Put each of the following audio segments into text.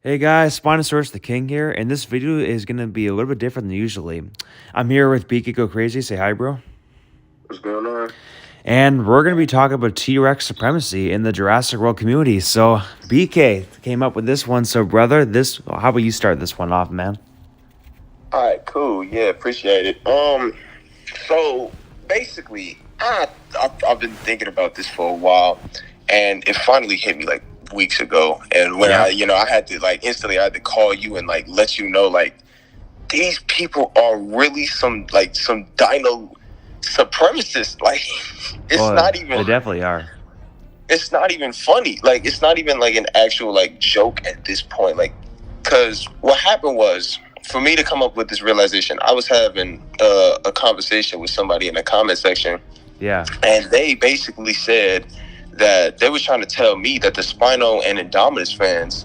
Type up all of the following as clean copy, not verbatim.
Hey guys, Spinosaurus the King here, and this video is going to be a little bit different than usually. I'm here with BK Go Crazy. Say hi, bro. What's going on? And we're going to be talking about T-Rex supremacy in the Jurassic World community. So, BK came up with this one. So, brother, how about you start this one off, man? All right, cool. Yeah, appreciate it. So basically, I've been thinking about this for a while, and it finally hit me like weeks ago. And when Yeah. I had to instantly, I had to call you and let you know these people are really some dino supremacists. Like it's Well, not they even definitely are. it's not even funny. Like it's not even an actual joke at this point. Because what happened was, for me to come up with this realization, I was having a conversation with somebody in the comment section, Yeah. and they basically said that they were trying to tell me that the Spino and Indominus fans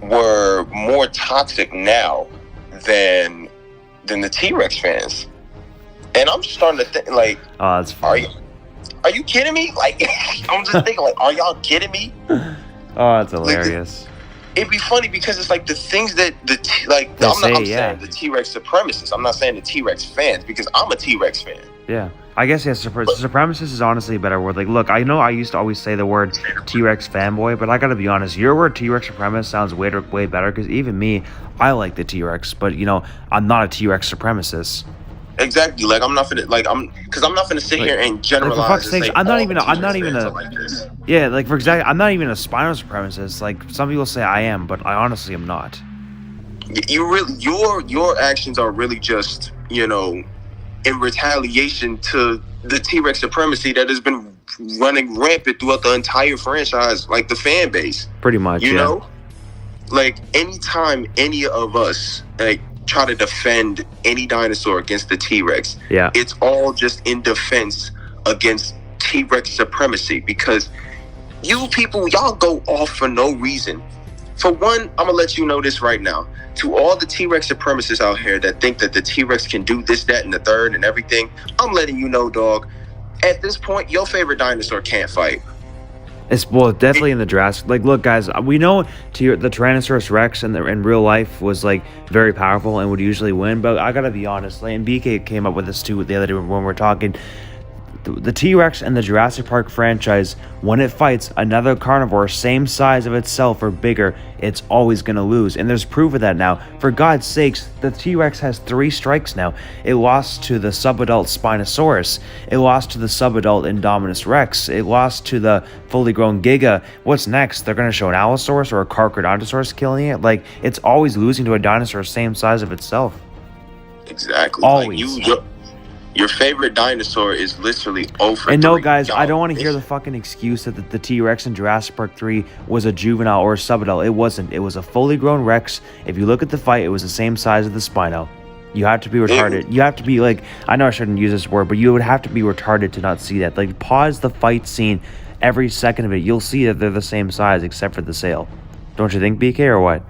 were more toxic now than the T-Rex fans. And I'm just starting to think, Oh, that's funny. are you kidding me? I'm just thinking, are y'all kidding me? Oh, that's hilarious. It'd be funny because it's the things that I'm saying the T-Rex supremacists. I'm not saying the T-Rex fans, because I'm a T-Rex fan. Yeah. I guess, yes, supremacist is honestly a better word. Like, look, I know I used to always say the word T-Rex fanboy, but I gotta be honest, your word T-Rex supremacist sounds way better, because even me, I like the T-Rex, but, I'm not a T-Rex supremacist. Exactly. I'm not finna sit here and generalize. For fuck's and sakes, say I'm not all even T-Rex a fans are like this. yeah, I'm not even a spinal supremacist. Like, some people say I am, but I honestly am not. You really, your actions are really just, in retaliation to the T-Rex supremacy that has been running rampant throughout the entire franchise, the fan base. Pretty much, You know? Anytime any of us try to defend any dinosaur against the T-Rex, Yeah. it's all just in defense against T-Rex supremacy, because you people, y'all go off for no reason. For one, I'm gonna let you know this right now. To all the T-Rex supremacists out here that think that the T-Rex can do this, that, and the third and everything, I'm letting you know, dog, at this point, your favorite dinosaur can't fight. It's definitely in the Jurassic. Like, look, guys, we know the Tyrannosaurus-Rex in real life was very powerful and would usually win. But I gotta be honest, and BK came up with this too the other day when we were talking. The T-Rex and the Jurassic Park franchise, when it fights another carnivore same size of itself or bigger, it's always going to lose. And there's proof of that now. For God's sakes, the T-Rex has 3 strikes now. It lost to the subadult Spinosaurus. It lost to the subadult Indominus-Rex. It lost to the fully grown Giga. What's next? They're going to show an Allosaurus or a Carcharodontosaurus killing it? It's always losing to a dinosaur same size of itself. Exactly. Always. Your favorite dinosaur is literally over. And no, guys, I don't want to hear the fucking excuse that the T-Rex in Jurassic Park 3 was a juvenile or a subadult. It wasn't. It was a fully grown Rex. If you look at the fight, it was the same size as the Spino. You have to be retarded. You have to be I know I shouldn't use this word, but you would have to be retarded to not see that. Pause the fight scene every second of it. You'll see that they're the same size except for the sail. Don't you think, BK, or what?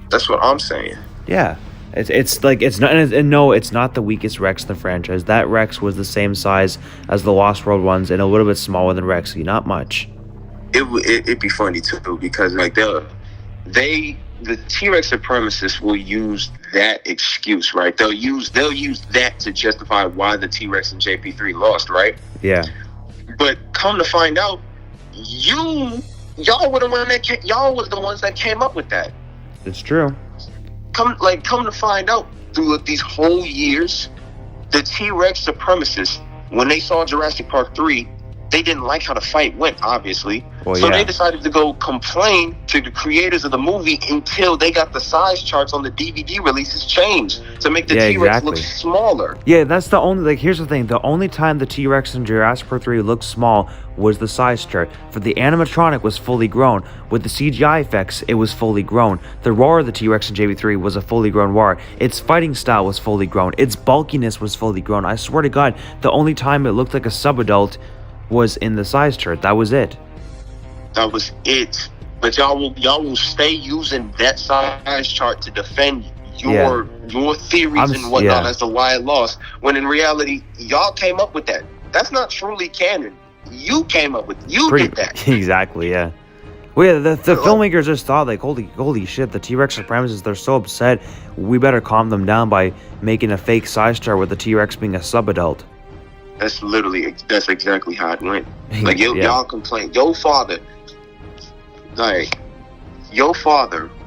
That's what I'm saying. Yeah. It's not, and no, it's not the weakest Rex in the franchise. That Rex was the same size as the Lost World ones and a little bit smaller than Rexy, not much. It'd be funny too, because the T-Rex supremacists will use that excuse, right? They'll use that to justify why the T-Rex and JP3 lost, right? Yeah. But come to find out, y'all were the ones that came up with that. It's true. Come to find out, through these whole years, the T-Rex supremacists, when they saw Jurassic Park 3, they didn't like how the fight went, obviously. Well, so yeah. they decided to go complain to the creators of the movie until they got the size charts on the DVD releases changed to make the T-Rex look smaller. Yeah, that's the only, here's the thing. The only time the T-Rex in Jurassic Park 3 looked small was the size chart. For the animatronic was fully grown. With the CGI effects, it was fully grown. The roar of the T-Rex in JB3 was a fully grown roar. Its fighting style was fully grown. Its bulkiness was fully grown. I swear to God, the only time it looked like a subadult was in the size chart. That was it. That was it. But y'all will stay using that size chart to defend your theories and whatnot as to why it lost. When in reality, y'all came up with that. That's not truly canon. You came up with. You did that. Exactly. Yeah. Well, yeah, the filmmakers just thought like, holy shit, the T-Rex supremacists, they're so upset. We better calm them down by making a fake size chart with the T-Rex being a sub-adult. That's exactly how it went. Like, y'all complain. Your father,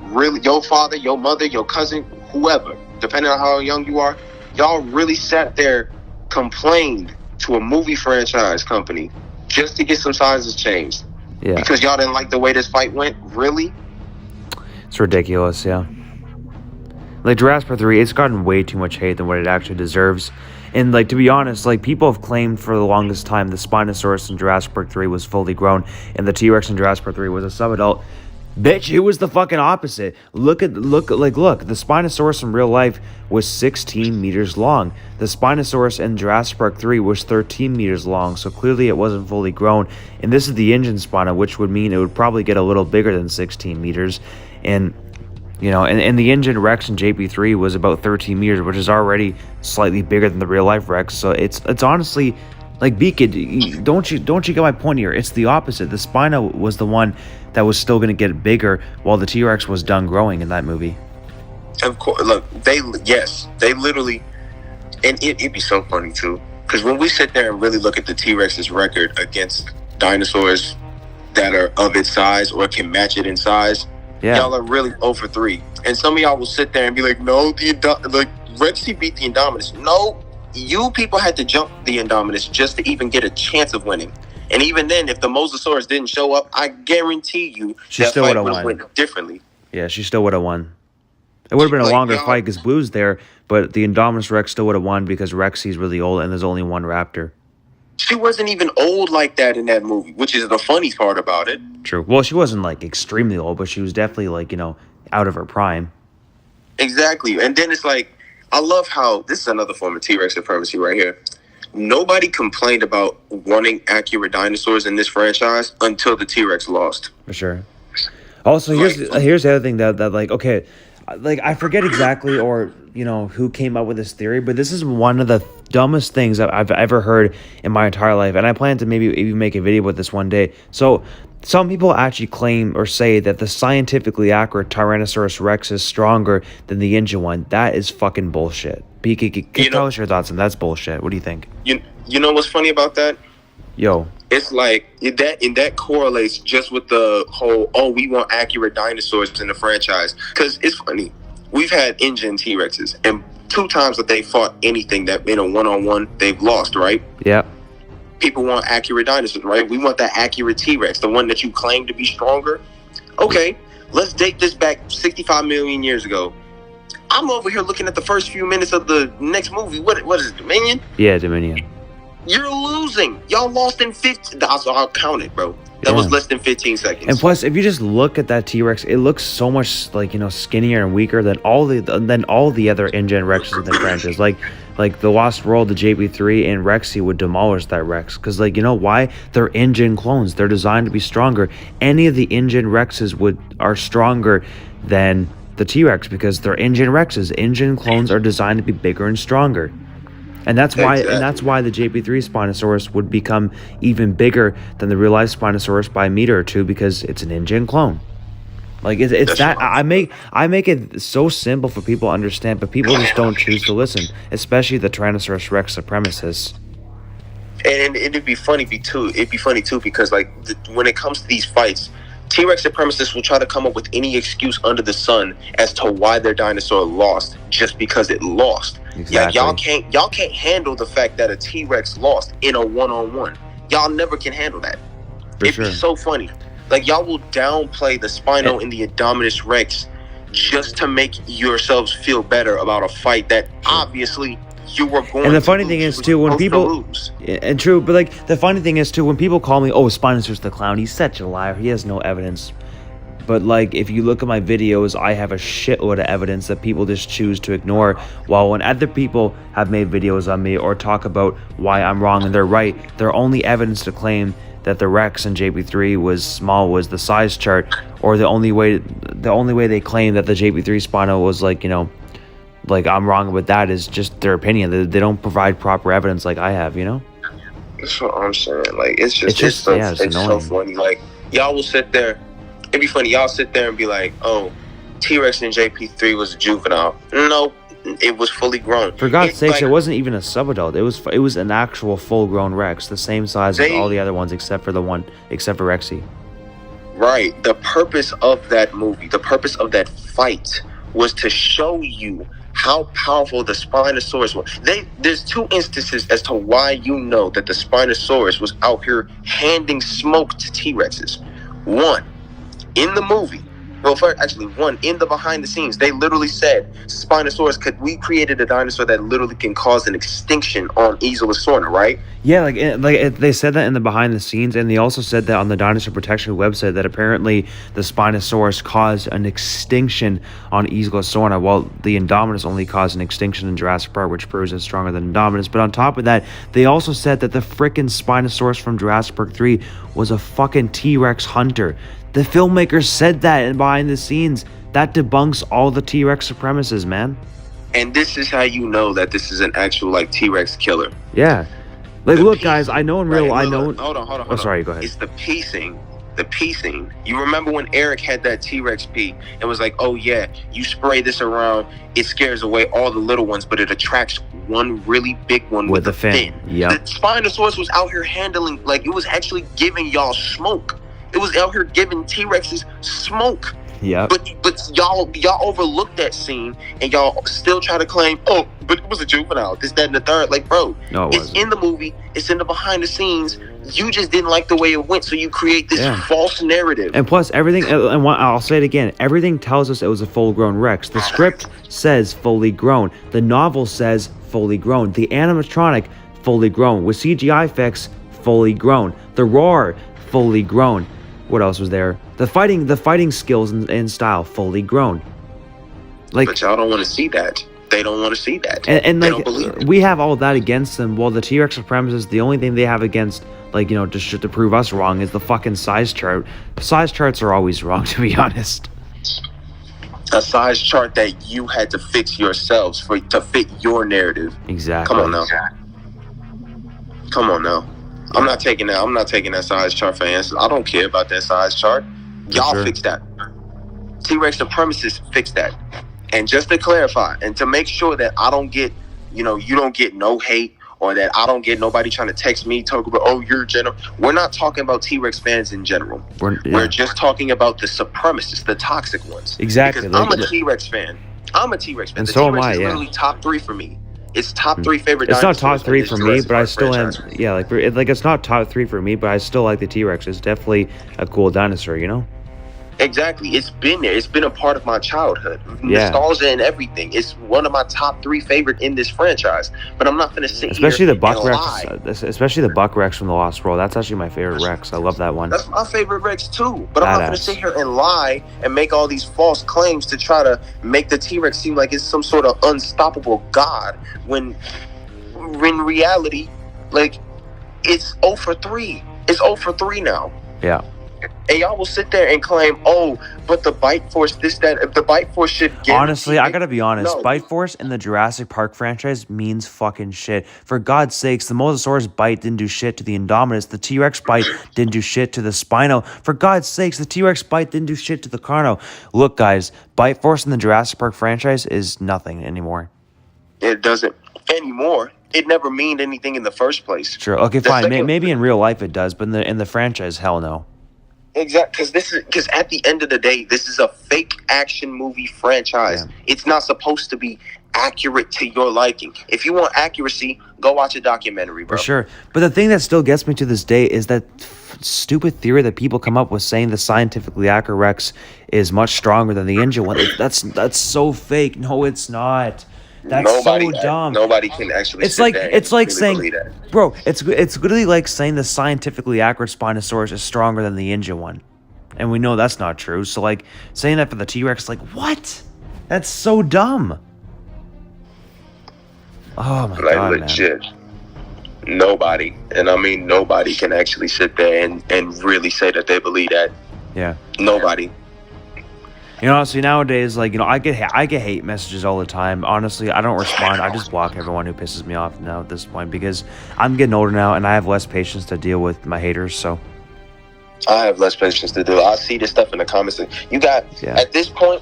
really, your father, your mother, your cousin, whoever, depending on how young you are, y'all really sat there, complained to a movie franchise company just to get some sizes changed. Yeah. Because y'all didn't like the way this fight went? Really? It's ridiculous, yeah. Like, Jurassic 3, it's gotten way too much hate than what it actually deserves. And, like, to be honest, like, people have claimed for the longest time the Spinosaurus in Jurassic Park 3 was fully grown and the T-Rex in Jurassic Park 3 was a sub-adult. Bitch, it was the fucking opposite. Look, the Spinosaurus in real life was 16 meters long. The Spinosaurus in Jurassic Park 3 was 13 meters long, so clearly it wasn't fully grown. And this is the engine Spino, which would mean it would probably get a little bigger than 16 meters. And you know, and the engine Rex in JP3 was about 13 meters, which is already slightly bigger than the real life Rex. So it's honestly, like, Beaked, don't you get my point here? It's the opposite. The Spino was the one that was still going to get bigger while the T-Rex was done growing in that movie. Of course, look, they literally, and it'd be so funny too, because when we sit there and really look at the T-Rex's record against dinosaurs that are of its size or can match it in size, y'all are really 0 for 3. And some of y'all will sit there and be like, no, Rexy beat the Indominus. No, you people had to jump the Indominus just to even get a chance of winning. And even then, if the Mosasaurus didn't show up, I guarantee you she still would have won differently. Yeah, she still would have won. It would have been a longer fight because Blue's there, but the Indominus-Rex still would have won because Rexy's really old and there's only one raptor. She wasn't even old like that in that movie, which is the funny part about it. True. Well, she wasn't, like, extremely old, but she was definitely, like, you know, out of her prime. Exactly. And then it's like, I love how, this is another form of T-Rex supremacy right here. Nobody complained about wanting accurate dinosaurs in this franchise until the T-Rex lost. For sure. Also, here's the other thing that like, okay, like, I forget exactly or, you know, who came up with this theory, but this is one of the dumbest things that I've ever heard in my entire life, and I plan to maybe even make a video with this one day. So, some people actually claim or say that the scientifically accurate Tyrannosaurus-Rex is stronger than the engine one. That is fucking bullshit. Tell us your thoughts, and that's bullshit. What do you think? You know what's funny about that? Yo. It's like, that correlates just with the whole, we want accurate dinosaurs in the franchise. Because it's funny. We've had engine T-Rexes, and 2 times that they fought anything that in a one-on-one, they've lost, right? Yeah. People want accurate dinosaurs, right? We want that accurate T-Rex, the one that you claim to be stronger. Okay, let's date this back 65 million years ago. I'm over here looking at the first few minutes of the next movie. What is it, Dominion? Yeah, Dominion. You're losing. Y'all lost in 15. I'll count it, bro. That was less than 15 seconds. And plus, if you just look at that T-Rex, it looks so much, like, you know, skinnier and weaker than all the other engine Rexes in the franchise. Like the Lost World, the JP3, and Rexy would demolish that Rex. Because, like, you know why? They're engine clones. They're designed to be stronger. Any of the engine Rexes are stronger than the T-Rex because they're engine Rexes. Engine clones are designed to be bigger and stronger. And that's why the JP3 Spinosaurus would become even bigger than the real life Spinosaurus by a meter or two because it's an engine clone. Like, it's that I make it so simple for people to understand, but people just don't choose to listen, especially the Tyrannosaurus-Rex supremacists. And it'd be funny too because, like, when it comes to these fights, T-Rex supremacists will try to come up with any excuse under the sun as to why their dinosaur lost just because it lost. Exactly. Yeah, y'all can't handle the fact that a T-Rex lost in a one-on-one. Y'all never can handle that. It'd be so funny. Like, y'all will downplay the Spino and the Indominus-Rex just to make yourselves feel better about a fight that obviously you were going to. And the funny thing is too, when people and true, but like the funny thing is too, when people call me, Spinosaurus the clown, he's such a liar. He has no evidence. But, like, if you look at my videos, I have a shitload of evidence that people just choose to ignore. While when other people have made videos on me or talk about why I'm wrong and they're right, their only evidence to claim that the Rex in JP3 was small was the size chart, or the only way they claim that the JP3 Spino was, like, you know, like, I'm wrong with that is just their opinion. They don't provide proper evidence like I have, you know? That's what I'm saying. Like, it's so funny. Like, y'all will sit there it'd be funny. Y'all sit there and be like, "Oh, T-Rex in JP3 was a juvenile." No, it was fully grown. For God's sakes, it wasn't even a subadult. It was an actual full-grown Rex, the same size as all the other ones except for Rexy. Right. The purpose of that movie, the purpose of that fight, was to show you how powerful the Spinosaurus was. There's two instances as to why you know that the Spinosaurus was out here handing smoke to T-Rexes. One, in the movie. Well, actually, one, in the behind the scenes, they literally said Spinosaurus we created a dinosaur that literally can cause an extinction on Isla Sorna, right? Yeah, they said that in the behind the scenes, and they also said that on the Dinosaur Protection website that apparently the Spinosaurus caused an extinction on Isla Sorna, while the Indominus only caused an extinction in Jurassic Park, which proves it's stronger than Indominus. But on top of that, they also said that the frickin' Spinosaurus from Jurassic Park 3 was a fucking T-Rex hunter. The filmmakers said that in behind the scenes. That debunks all the T-Rex supremacists, man. And this is how you know that this is an actual, like, T-Rex killer. Yeah. Like, look, guys, I know in real... Right, I know... Hold on. Oh, sorry, go ahead. It's the piecing. The piecing. You remember when Eric had that T-Rex pee and was like, oh, yeah, you spray this around, it scares away all the little ones, but it attracts one really big one with a fin. Yeah. The Spinosaurus was out here handling, like, it was actually giving y'all smoke. It was out here giving T-Rexes smoke. Yeah. But y'all overlooked that scene and y'all still try to claim, oh, but it was a juvenile, this, that, and the third. Like, bro, no, it's in the movie, it's in the behind the scenes. You just didn't like the way it went, so you create this false narrative. And plus, everything, and I'll say it again, everything tells us it was a full-grown Rex. The script says fully grown. The novel says fully grown. The animatronic, fully grown. With CGI effects, fully grown. The roar, fully grown. What else was there? The fighting skills and style, fully grown. Like, but y'all don't want to see that. They don't want to see that. And they like, don't believe it. We have all that against them. While the T-Rex supremacists, the only thing they have against, like, you know, just to prove us wrong, is the fucking size chart. Size charts are always wrong, to be honest. A size chart that you had to fix yourselves to fit your narrative. Exactly. Come on now. I'm not taking that size chart for answers. I don't care about that size chart. Y'all fix that. T-Rex supremacists fix that. And just to clarify, and to make sure that I don't get, you don't get no hate, or that I don't get nobody trying to text me, talk about, oh, you're general. We're not talking about T-Rex fans in general. We're just talking about the supremacists, the toxic ones. Exactly. Because I'm a T-Rex fan. And the so am I, T-Rex is literally top 3 for me. It's top 3 favorite dinosaurs. It's not top 3 for me, but I still am. Yeah, like it's not top 3 for me, but I still like the T-Rex. It's definitely a cool dinosaur, you know? Exactly. It's been there. It's been a part of my childhood. Nostalgia and everything. It's one of my top 3 favorite in this franchise. But I'm not going to sit especially here the Buck Rex, especially the Buck Rex from the Lost World. That's actually my favorite Rex. I love that one. That's my favorite Rex too. But I'm not going to sit here and lie and make all these false claims to try to make the T-Rex seem like it's some sort of unstoppable god when in reality, like, it's 0 for 3. It's 0 for 3 now. Yeah. And y'all will sit there and claim, oh, but the bite force, this, that, if the bite force should get... Honestly, I gotta be honest. No. Bite force in the Jurassic Park franchise means fucking shit. For God's sakes, the Mosasaurus bite didn't do shit to the Indominus. The T-Rex bite didn't do shit to the Spino. For God's sakes, the T-Rex bite didn't do shit to the Carno. Look, guys, bite force in the Jurassic Park franchise is nothing anymore. It doesn't anymore. It never meant anything in the first place. Sure. Okay, fine. Maybe in real life it does, but in the franchise, hell no. Exactly, because at the end of the day, this is a fake action movie franchise. Yeah. It's not supposed to be accurate to your liking. If you want accuracy, go watch a documentary, bro. For sure. But the thing that still gets me to this day is that stupid theory that people come up with saying the scientifically accurate Rex is much stronger than the injured one. That's so fake. No, it's not. That's so dumb. Nobody can actually. It's like saying, bro. It's literally like saying the scientifically accurate Spinosaurus is stronger than the injured one, and we know that's not true. So like saying that for the T-Rex, like what? That's so dumb. Oh my god, legit. Man. Nobody, and I mean nobody, can actually sit there and really say that they believe that. Yeah. Nobody. You know, honestly, nowadays, like, you know, I get hate messages all the time. Honestly, I don't respond. I just block everyone who pisses me off now at this point because I'm getting older now and I have less patience to deal with my haters. So, I have less patience to do. I see this stuff in the comments. You got at this point,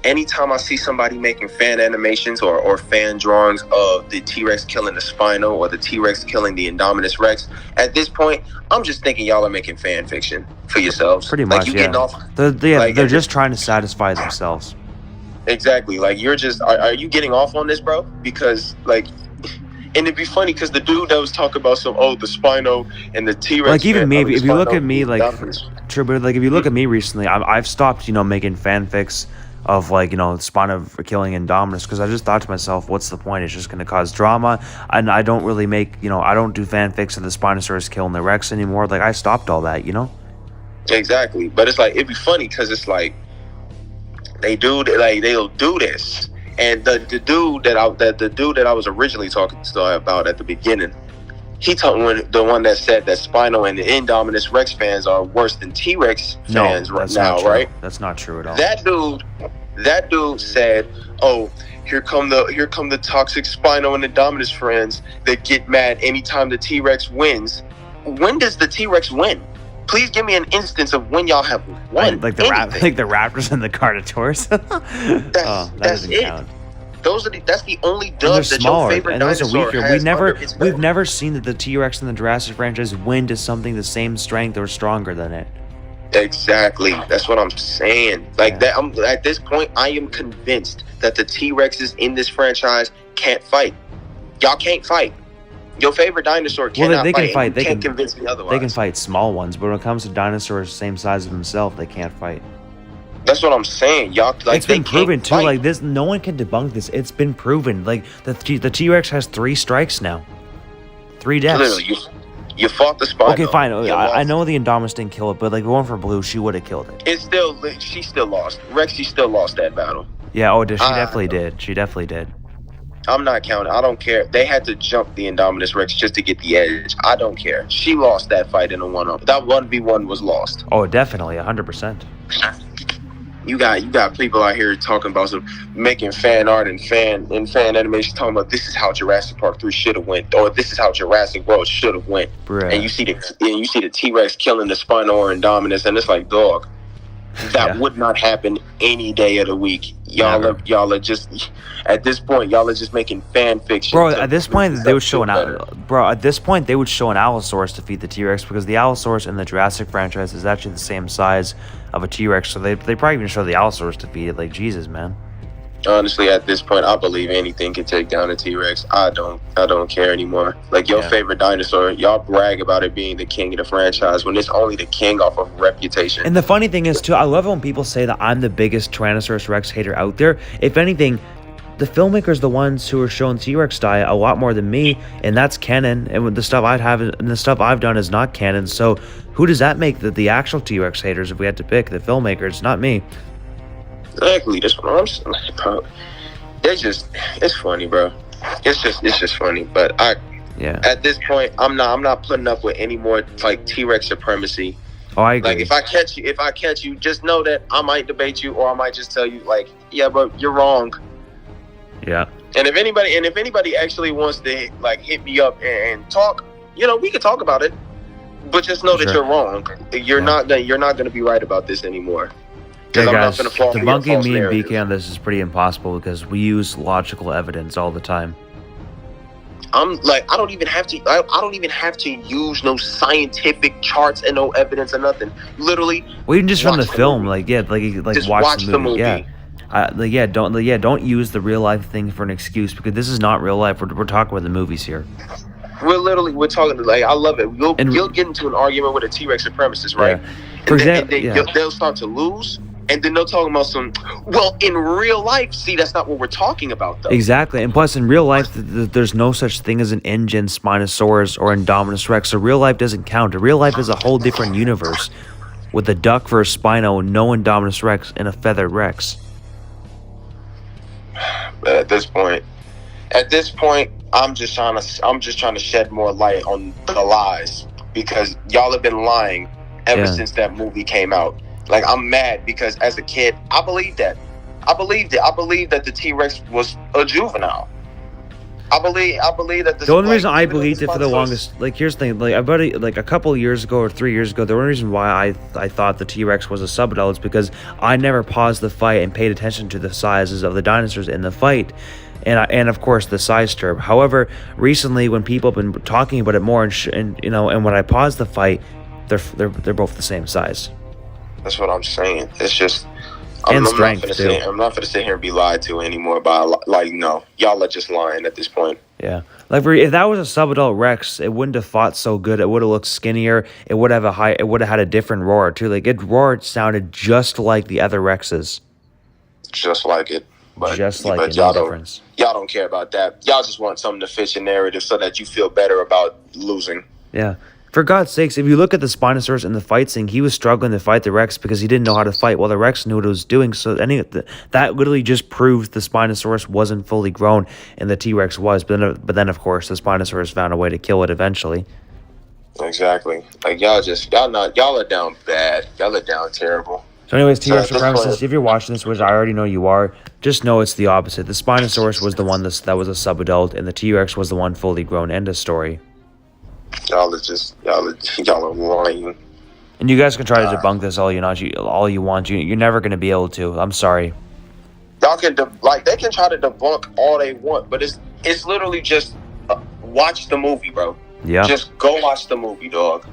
anytime I see somebody making fan animations or fan drawings of the T-Rex killing the Spino or the T-Rex killing the Indominus-Rex, at this point, I'm just thinking y'all are making fan fiction for yourselves. Pretty much, you getting off. They're just trying to satisfy themselves. Exactly. Like, you're just, are you getting off on this, bro? Because, like, and it'd be funny because the dude that was talking about the Spino and the T-Rex. Like, even me, if you look at me, like, true, but like, if you look at me recently, I've stopped, making fanfics of, like, Spino killing Indominus, because I just thought to myself, what's the point? It's just going to cause drama, and I don't really make, I don't do fanfics of the Spinosaurus killing the Rex anymore. Like, I stopped all that, Exactly. But it's like, it'd be funny because it's like, they'll do this. And the dude that I was originally talking to about at the beginning, he told the one that said that Spino and the Indominus-Rex fans are worse than T-Rex fans right now, right? That's not true at all. That dude said, "Oh, here come the toxic Spino and Indominus friends that get mad anytime the T-Rex wins." When does the T-Rex win? Please give me an instance of when y'all have won. Like the Raptors and the Carnotaurus. That doesn't count. That's the only dub that your favorite dinosaur has. We've never seen that the T-Rex in the Jurassic franchise win to something the same strength or stronger than it. Exactly. That's what I'm saying. That. At this point, I am convinced that the T-Rexes in this franchise can't fight. Y'all can't fight. Your favorite dinosaur cannot fight. They can't convince me otherwise. They can fight small ones, but when it comes to dinosaurs the same size as themselves, they can't fight. That's what I'm saying. Y'all, it's been proven too. Like this, no one can debunk this. It's been proven. Like the T-Rex has 3 strikes now, 3 deaths. Literally, you fought the Spino. Okay, fine. I know the Indominus didn't kill it, but like going for Blue, she would have killed it. She still lost. Rexy still lost that battle. Yeah. Oh, she definitely did. She definitely did. I'm not counting. I don't care. They had to jump the Indominus-Rex just to get the edge. I don't care. She lost that fight in a 1-on. That 1v1 was lost. Oh, definitely, 100%. You got people out here talking about making fan art and fan animation, talking about this is how Jurassic Park 3 should have went, or this is how Jurassic World should have went. Bruh. And you see the T-Rex killing the Spino or Indominus, and it's like, dog, that would not happen any day of the week. Y'all are just at this point, y'all are just making fan fiction. Bro, at this point they would show an Allosaurus defeat the T-Rex, because the Allosaurus in the Jurassic franchise is actually the same size of a T-Rex, so they probably even show the Allosaurus defeated. Like, Jesus, man. Honestly, at this point, I believe anything can take down a T-Rex. I don't care anymore. Like, your favorite dinosaur, y'all brag about it being the king of the franchise when it's only the king off of reputation. And the funny thing is, too, I love it when people say that I'm the biggest Tyrannosaurus-Rex hater out there. If anything, the filmmakers, the ones who are showing T-Rex die a lot more than me, and that's canon. And the stuff I've done is not canon. So who does that make the actual T-Rex haters if we had to pick? The filmmakers, not me. Exactly. That's what I'm saying, bro. It's funny, bro. It's just funny. But at this point, I'm not putting up with any more like T-Rex supremacy. Oh, I agree. Like, if I catch you, just know that I might debate you, or I might just tell you, like, yeah, bro, you're wrong. Yeah. And if anybody actually wants to like hit me up and talk, we can talk about it. But just know that you're wrong. You're not gonna be right about this anymore. Hey guys, debunking me and BK on this is pretty impossible because we use logical evidence all the time. I'm like, I don't even have to use no scientific charts and no evidence or nothing. Literally, well, even just from the film, like just watch the movie. Yeah. Don't use the real life thing for an excuse, because this is not real life. We're talking about the movies here. We're talking, like, I love it. You'll get into an argument with a T-Rex supremacist, right? Yeah. For example, they'll start to lose, and then they'll talk about well, in real life, see, that's not what we're talking about, though. Exactly, and plus, in real life, there's no such thing as an engine Spinosaurus or Indominus-Rex, so real life doesn't count. Real life is a whole different universe, with a duck for a Spino, no Indominus-Rex, and a feathered Rex. But at this point, I'm just trying to shed more light on the lies, because y'all have been lying ever since that movie came out. Like, I'm mad because as a kid, I believed that. I believed it. I believed that the T-Rex was a juvenile. I believe that the only reason I believed it for the longest, like, here's the thing, like, about like a couple years ago or 3 years ago, the only reason why I thought the T-Rex was a subadult is because I never paused the fight and paid attention to the sizes of the dinosaurs in the fight, and of course the size term. However, recently when people have been talking about it more and when I paused the fight, they're both the same size. That's what I'm saying. It's just. I'm not gonna sit here and be lied to anymore by no, y'all are just lying at this point. Yeah, like if that was a subadult Rex, it wouldn't have fought so good. It would have looked skinnier. It would have had a different roar too. Like it roared sounded just like the other Rexes. Just like it. But no difference. Y'all don't care about that. Y'all just want something to fit your narrative so that you feel better about losing. Yeah. For God's sakes, if you look at the Spinosaurus in the fight scene, he was struggling to fight the Rex because he didn't know how to fight. Well, the Rex knew what it was doing, so that literally just proves the Spinosaurus wasn't fully grown and the T-Rex was. But then, of course, the Spinosaurus found a way to kill it eventually. Exactly. Like, y'all are down bad. Y'all are down terrible. So anyways, T-Rex Supremacists, if you're watching this, which I already know you are, just know it's the opposite. The Spinosaurus was the one that was a subadult, and the T-Rex was the one fully grown. End of story. Y'all are lying. And you guys can try to debunk this all you want. You're never going to be able to. I'm sorry. Y'all can they can try to debunk all they want, but it's literally just watch the movie, bro. Yeah. Just go watch the movie, dog.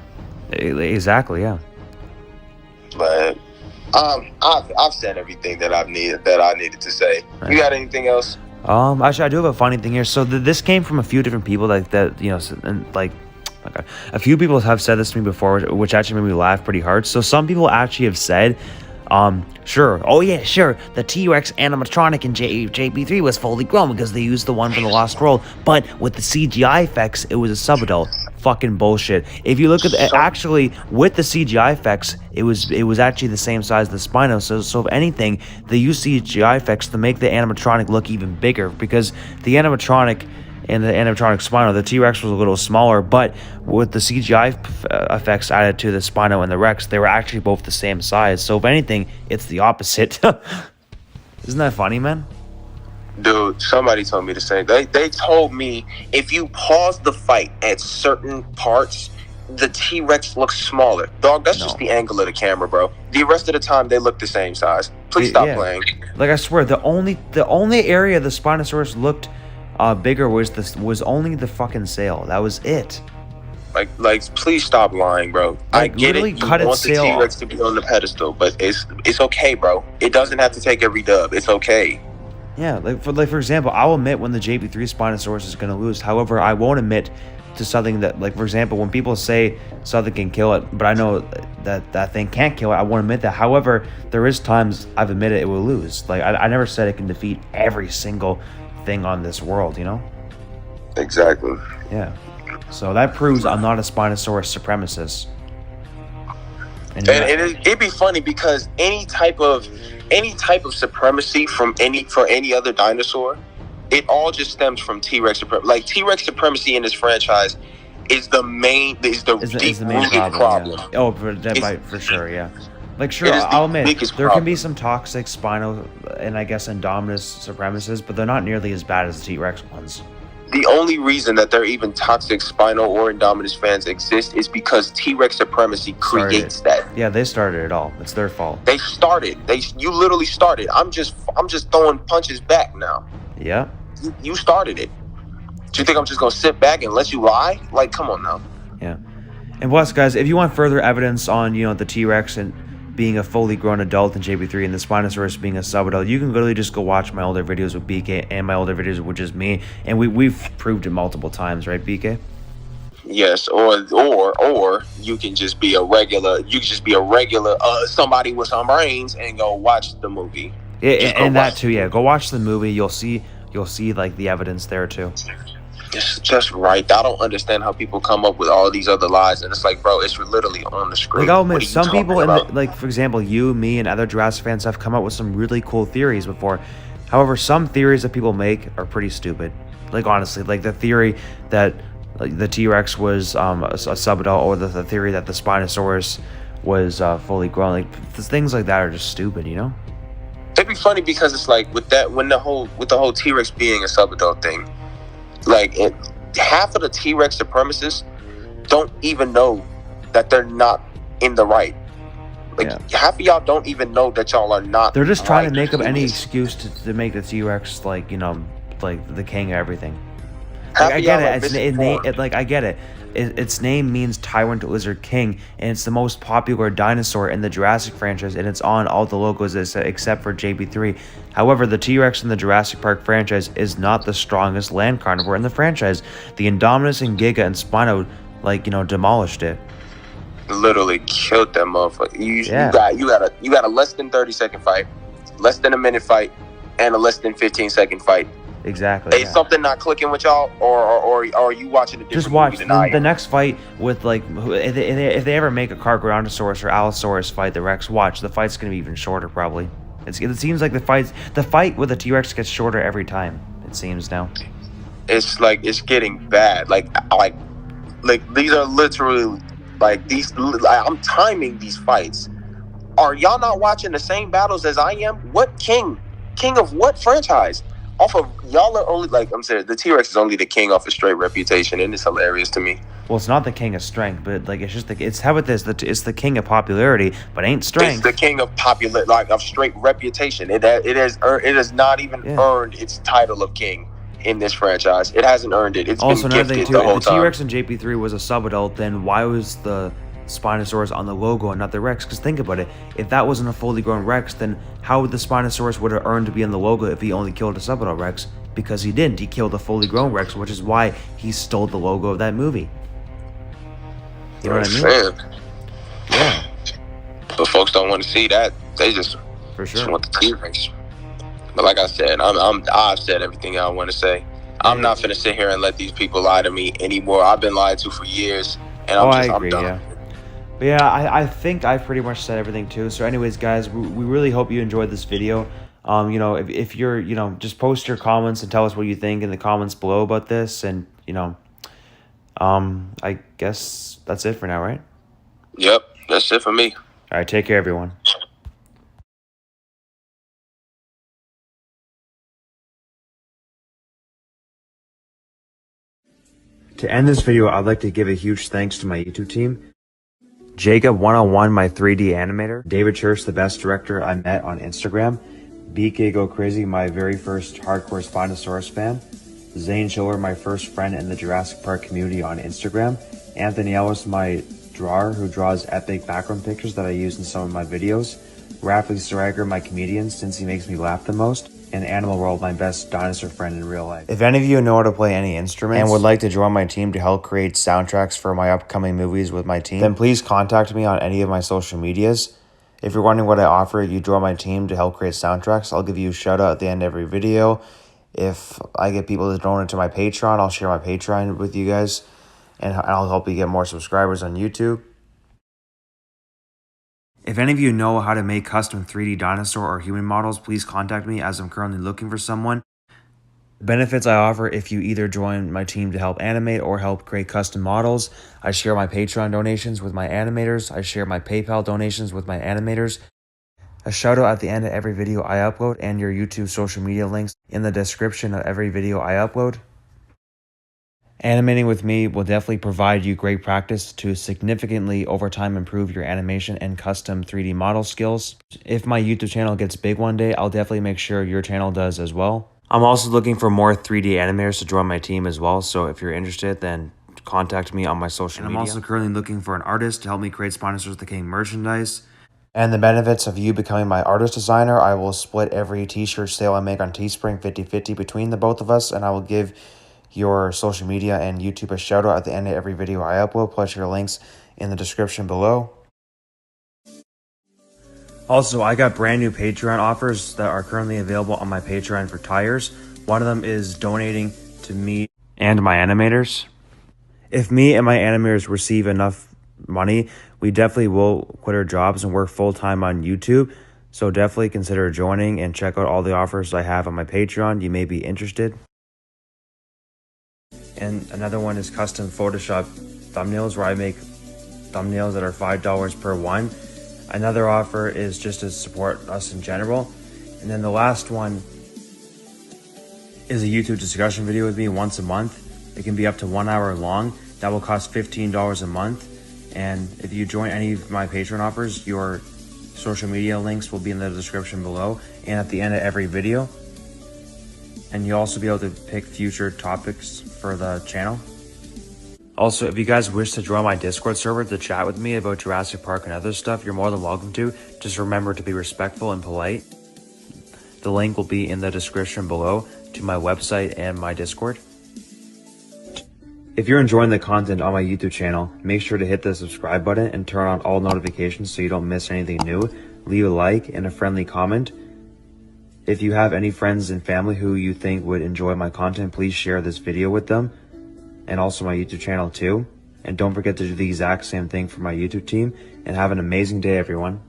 Exactly. Yeah. But I've said everything that I needed to say. Right. You got anything else? Actually, I do have a funny thing here. So this came from a few different people Okay. A few people have said this to me before, which actually made me laugh pretty hard. So some people actually have said, sure, the T-Rex animatronic in JP3 was fully grown because they used the one from the Lost World, but with the CGI effects, it was a subadult. Fucking bullshit. If you look at actually with the CGI effects, it was actually the same size as the Spino. So if anything, they used CGI effects to make the animatronic look even bigger because the animatronic and the animatronic Spino, the T-Rex was a little smaller, but with the CGI effects added to the Spino and the Rex, they were actually both the same size. So if anything, it's the opposite. Isn't that funny, man? Dude, somebody told me the same. They told me if you pause the fight at certain parts, the T-Rex looks smaller. Dog, that's just the angle of the camera, bro. The rest of the time, they look the same size. Please stop playing. Like, I swear, the only area the Spinosaurus looked bigger was only the fucking sail. That was it. Like, please stop lying, bro. I get it. You want the T-Rex to be on the pedestal, but it's okay, bro. It doesn't have to take every dub. It's okay. Yeah, for example, I'll admit when the JP3 Spinosaurus is going to lose. However, I won't admit to something that, like, for example, when people say something can kill it, but I know that thing can't kill it, I won't admit that. However, there is times I've admitted it will lose. Like, I never said it can defeat every single thing on this world, you know? Exactly. Yeah. So that proves I'm not a Spinosaurus supremacist. And it'd be funny because any type of supremacy for any other dinosaur, it all just stems from T-Rex supremacy. Like, T-Rex supremacy in this franchise is the main problem. Yeah. Oh, for sure, yeah. Like, sure, I'll admit, there can be some toxic Spino and I guess Indominus supremacists, but they're not nearly as bad as the T-Rex ones. The only reason that there are even toxic Spino or Indominus fans exist is because T-Rex supremacy creates that. Yeah, they started it all. It's their fault. They started. You literally started. I'm just throwing punches back now. Yeah. You started it. Do you think I'm just gonna sit back and let you lie? Like, come on now. Yeah. And plus, guys, if you want further evidence on, the T-Rex and being a fully grown adult in JP3 and the Spinosaurus being a subadult, you can literally just go watch my older videos with BK and my older videos with just me, and we've proved it multiple times, right, BK? Yes, or you can just be a regular. Somebody with some brains and go watch the movie. Yeah, and that too. Yeah, go watch the movie. You'll see like the evidence there too. It's just right. I don't understand how people come up with all these other lies, and it's like, bro, it's literally on the screen. Like, I'll admit, some people, like, for example, you, me, and other Jurassic fans have come up with some really cool theories before. However, some theories that people make are pretty stupid. Like, honestly, like the theory that the T-Rex was a subadult, or the theory that the Spinosaurus was fully grown. Like, things like that are just stupid, you know? It'd be funny because it's like with the whole T-Rex being a subadult thing. half of the T-Rex supremacists don't even know that they're not in the right. Half of y'all don't even know that y'all are not. They're just trying to make up any excuse to make the T-Rex like, you know, like the king of everything. Like, I get it. I get it. Its name means Tyrant Lizard King, and it's the most popular dinosaur in the Jurassic franchise, and it's on all the logos except for JB3. However, the T-Rex in the Jurassic Park franchise is not the strongest land carnivore in the franchise. The Indominus and Giga and Spino, like, you know, demolished it. Literally killed that motherfucker. You got a less than 30-second fight, less than a minute fight, and a less than 15-second fight. Exactly. Is something not clicking with y'all, or are you watching a different Just watch movie than I am? the next fight with, like, if they ever make a Carcharodontosaurus or Allosaurus fight the Rex, watch, the fight's gonna be even shorter probably. It seems like the fight with the T-Rex gets shorter every time. It seems now. It's like it's getting bad. Like these are literally I'm timing these fights. Are y'all not watching the same battles as I am? What king of what franchise? Off of y'all are only, like I'm saying, the T-Rex is only the king off of straight reputation, and it's hilarious to me. Well, it's not the king of strength, but like it's just it's how about this? It's the king of popularity, but ain't strength. It's the king of of straight reputation. It has not even earned its title of king in this franchise. It hasn't earned it. It's also been another thing gifted too. the whole If the time. T-Rex in JP3 was a subadult, then why was the Spinosaurus on the logo and not the Rex? Because think about it, if that wasn't a fully grown Rex, then how would the Spinosaurus would have earned to be on the logo if he only killed a subadult Rex? Because he didn't. He killed a fully grown Rex, which is why he stole the logo of that movie. You know what I mean? Yeah. But folks don't want to see that. They just want the T-Rex. But like I said, I've said everything I want to say. I'm not finna sit here and let these people lie to me anymore. I've been lied to for years, and I'm done. Yeah. But yeah, I think I pretty much said everything too. So anyways, guys, we really hope you enjoyed this video. You know, if you're, you know, just post your comments and tell us what you think in the comments below about this. And, you know, I guess that's it for now, right? Yep, that's it for me. All right, take care, everyone. To end this video, I'd like to give a huge thanks to my YouTube team. Jacob101, my 3D animator. David Church, the best director I met on Instagram. BK Go Crazy, my very first hardcore Spinosaurus fan. Zane Schiller, my first friend in the Jurassic Park community on Instagram. Anthony Ellis, my drawer who draws epic background pictures that I use in some of my videos. Rafly Siregar, my comedian, since he makes me laugh the most. And Animal World, my best dinosaur friend in real life. If any of you know how to play any instruments and would like to join my team to help create soundtracks for my upcoming movies with my team, then please contact me on any of my social medias. If you're wondering what I offer, you join my team to help create soundtracks. I'll give you a shout out at the end of every video. If I get people to donate to my Patreon, I'll share my Patreon with you guys, and I'll help you get more subscribers on YouTube. If any of you know how to make custom 3D dinosaur or human models, please contact me as I'm currently looking for someone. The benefits I offer if you either join my team to help animate or help create custom models: I share my Patreon donations with my animators. I share my PayPal donations with my animators. A shout out at the end of every video I upload, and your YouTube social media links in the description of every video I upload. Animating with me will definitely provide you great practice to significantly over time improve your animation and custom 3D model skills. If my YouTube channel gets big one day, I'll definitely make sure your channel does as well. I'm also looking for more 3D animators to join my team as well, so if you're interested, then contact me on my social media. I'm also currently looking for an artist to help me create Spinosaurus the King merchandise. And the benefits of you becoming my artist designer: I will split every t-shirt sale I make on Teespring 50-50 between the both of us, and I will give your social media and YouTube a shout out at the end of every video I upload, plus your links in the description below. Also, I got brand new Patreon offers that are currently available on my Patreon for tires. One of them is donating to me and my animators. If me and my animators receive enough money, we definitely will quit our jobs and work full-time on YouTube. So definitely consider joining and check out all the offers I have on my Patreon. You may be interested. And another one is custom Photoshop thumbnails, where I make thumbnails that are $5 per one. Another offer is just to support us in general. And then the last one is a YouTube discussion video with me once a month. It can be up to 1 hour long. That will cost $15 a month. And if you join any of my Patreon offers, your social media links will be in the description below and at the end of every video. And you'll also be able to pick future topics for the channel. Also, if you guys wish to join my Discord server to chat with me about Jurassic Park and other stuff, you're more than welcome to. Just remember to be respectful and polite. The link will be in the description below to my website and my Discord. If you're enjoying the content on my YouTube channel, make sure to hit the subscribe button and turn on all notifications so you don't miss anything new. Leave a like and a friendly comment. If you have any friends and family who you think would enjoy my content, please share this video with them. And also my YouTube channel too. And don't forget to do the exact same thing for my YouTube team. And have an amazing day, everyone.